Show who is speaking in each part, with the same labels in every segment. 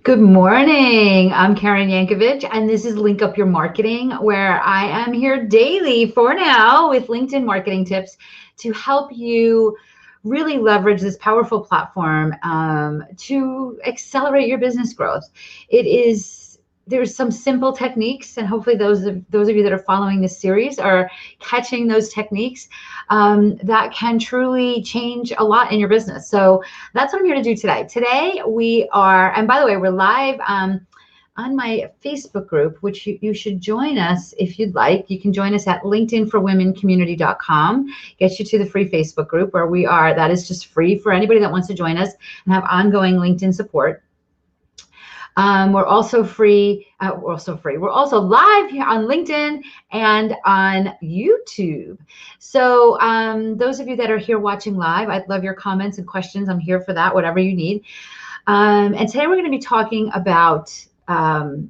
Speaker 1: Good morning. I'm Karen Yankovich, and this is Link Up Your Marketing, where I am here daily for now with LinkedIn marketing tips to help you really leverage this powerful platform to accelerate your business growth. There's some simple techniques, and hopefully those of you that are following this series are catching those techniques that can truly change a lot in your business. So that's what I'm here to do today. Today we are, and by the way, we're live on my Facebook group, which you should join us if you'd like. You can join us at linkedinforwomencommunity.com. Gets you to the free Facebook group where we are. That is just free for anybody that wants to join us and have ongoing LinkedIn support. We're also free. We're also live here on LinkedIn and on YouTube. So those of you that are here watching live, I'd love your comments and questions. I'm here for that, whatever you need. And today we're going to be talking about your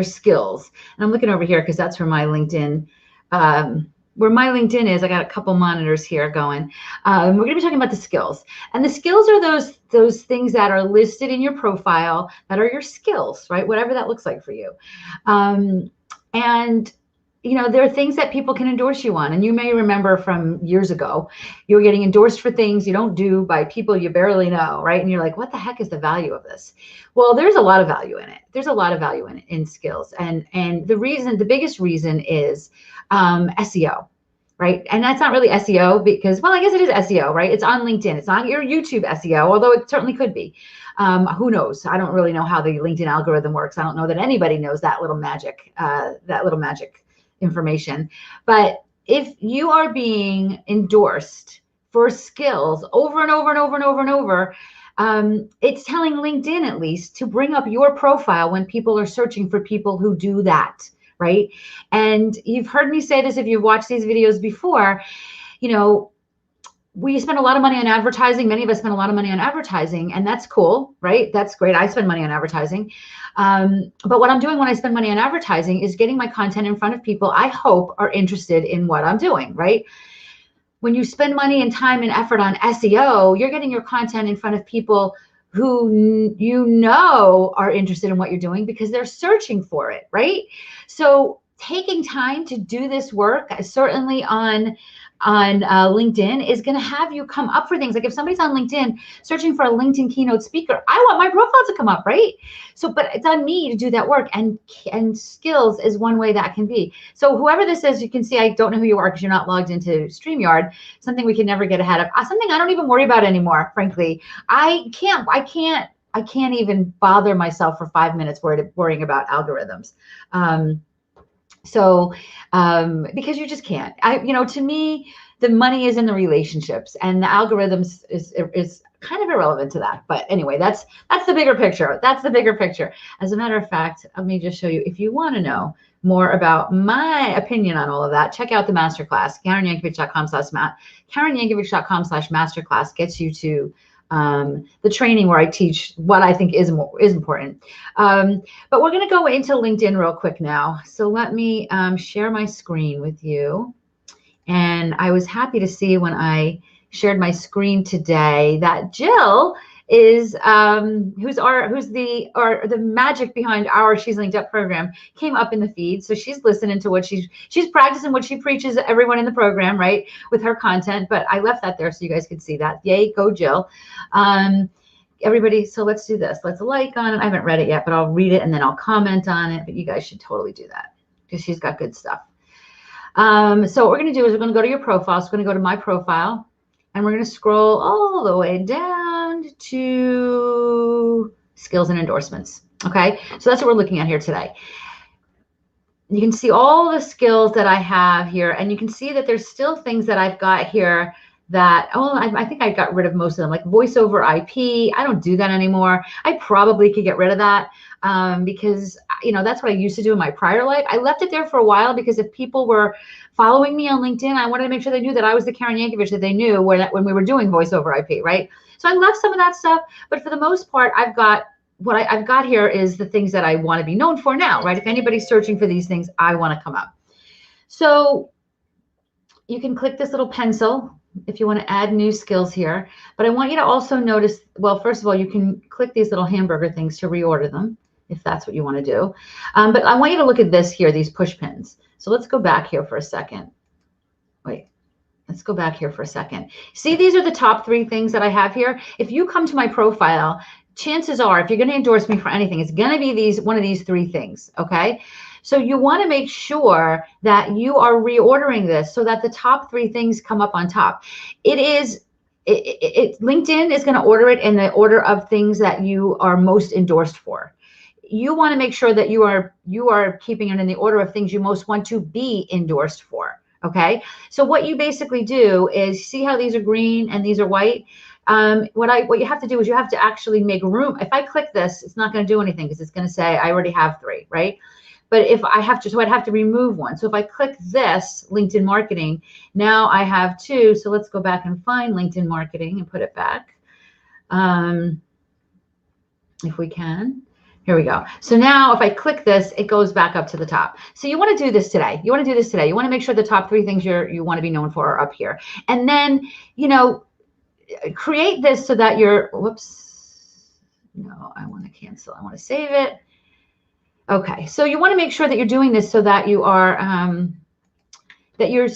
Speaker 1: skills. And I'm looking over here because that's where my LinkedIn is. I got a couple monitors here going. We're going to be talking about the skills. And the skills are those things that are listed in your profile that are your skills, right? Whatever that looks like for you. And there are things that people can endorse you on. And you may remember from years ago, you were getting endorsed for things you don't do by people you barely know, right? And you're like, what the heck is the value of this? Well, there's a lot of value in it. There's a lot of value in skills. And the biggest reason is SEO, right? And that's not really SEO because, well, I guess it is SEO, right? It's on LinkedIn. It's not your YouTube SEO, although it certainly could be. Who knows? I don't really know how the LinkedIn algorithm works. I don't know that anybody knows that little magic information. But if you are being endorsed for skills over and over and over and over and over, it's telling LinkedIn at least to bring up your profile when people are searching for people who do that, right? And you've heard me say this if you've watched these videos before, we spend a lot of money on advertising. Many of us spend a lot of money on advertising, and that's cool, right? That's great. I spend money on advertising. But what I'm doing when I spend money on advertising is getting my content in front of people I hope are interested in what I'm doing, right? When you spend money and time and effort on SEO, you're getting your content in front of people who are interested in what you're doing because they're searching for it, right? So taking time to do this work, certainly on LinkedIn, is going to have you come up for things. Like if somebody's on LinkedIn searching for a LinkedIn keynote speaker, I want my profile to come up, right? So, but it's on me to do that work, and skills is one way that can be. So whoever this is, you can see I don't know who you are because you're not logged into StreamYard, something we can never get ahead of, something I don't even worry about anymore, frankly. I can't even bother myself for 5 minutes worrying about algorithms. Because you just can't. To me, the money is in the relationships, and the algorithms is kind of irrelevant to that. But anyway, that's the bigger picture. That's the bigger picture. As a matter of fact, let me just show you. If you want to know more about my opinion on all of that, check out the masterclass. KarenYankovich.com/masterclass gets you to the training where I teach what I think is important. But we're going to go into LinkedIn real quick now. So let me share my screen with you. And I was happy to see when I shared my screen today that Jill is who's the magic behind our She's Linked Up program, came up in the feed. So she's listening to what she's practicing what she preaches everyone in the program, right, with her content. But I left that there so you guys could see that. Yay, go Jill. Everybody, so let's do this. Let's like on it. I haven't read it yet, but I'll read it and then I'll comment on it. But you guys should totally do that because she's got good stuff. So what we're going to do is we're going to go to your profile. So we're going to go to my profile, and we're going to scroll all the way down to skills and endorsements. Okay, so that's what we're looking at here today. You can see all the skills that I have here, and you can see that there's still things that I've got here that, I think I got rid of most of them, like voice over IP. I don't do that anymore. I probably could get rid of that because, that's what I used to do in my prior life. I left it there for a while because if people were following me on LinkedIn, I wanted to make sure they knew that I was the Karen Yankovich that they knew when we were doing voice over IP, right? So I left some of that stuff, but for the most part, what I've got here is the things that I want to be known for now, right? If anybody's searching for these things, I want to come up. So you can click this little pencil if you want to add new skills here. But I want you to also notice, well, first of all, you can click these little hamburger things to reorder them if that's what you want to do. But I want you to look at this here, these push pins. So let's go back here for a second. Wait. Let's go back here for a second. See, these are the top 3 things that I have here. If you come to my profile, chances are, if you're going to endorse me for anything, it's going to be one of these 3 things, okay? So you want to make sure that you are reordering this so that the top 3 things come up on top. LinkedIn is going to order it in the order of things that you are most endorsed for. You want to make sure that you are keeping it in the order of things you most want to be endorsed for. Okay, so what you basically do is, see how these are green and these are white? What you have to do is you have to actually make room. If I click this, it's not going to do anything because it's going to say I already have 3, right? But if I have to, so I'd have to remove one. So if I click this, LinkedIn marketing, now I have 2. So let's go back and find LinkedIn marketing and put it back. If we can. Here we go. So now if I click this, it goes back up to the top. So you want to do this today. You want to do this today. You want to make sure the top 3 things you want to be known for are up here. And then, you know, create this so that you're, whoops, no, I want to cancel. I want to save it. Okay. So you want to make sure that you're doing this so that you are, that you're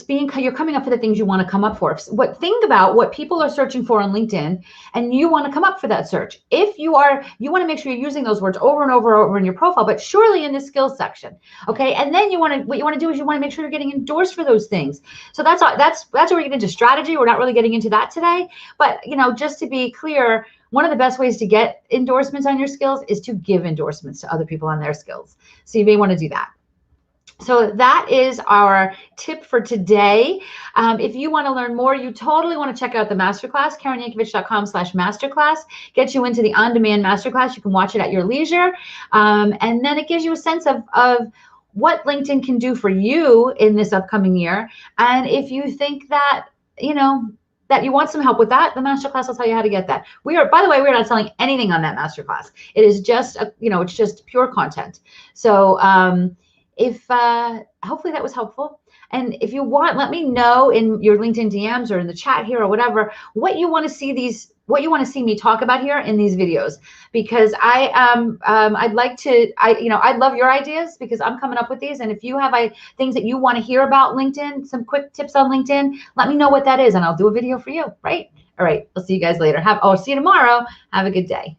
Speaker 1: coming up for the things you want to come up for. Think about what people are searching for on LinkedIn, and you want to come up for that search. If you want to make sure you're using those words over and over in your profile, but surely in the skills section. Okay. And then what you want to do is you want to make sure you're getting endorsed for those things. So that's where we get into strategy. We're not really getting into that today, but you know, just to be clear, one of the best ways to get endorsements on your skills is to give endorsements to other people on their skills. So you may want to do that. So that is our tip for today. If you want to learn more, you totally want to check out the masterclass, KarenYankovich.com/masterclass. Gets you into the on-demand masterclass. You can watch it at your leisure. And then it gives you a sense of what LinkedIn can do for you in this upcoming year. And if you think that, you know, that you want some help with that, the masterclass will tell you how to get that. By the way, we're not selling anything on that masterclass. It is just, it's just pure content. So, hopefully that was helpful. And if you want, let me know in your LinkedIn DMs or in the chat here or whatever, what you want to see me talk about here in these videos, because I'd love your ideas, because I'm coming up with these. And if you have things that you want to hear about LinkedIn, some quick tips on LinkedIn, let me know what that is and I'll do a video for you. Right. All right. I'll see you guys later. See you tomorrow. Have a good day.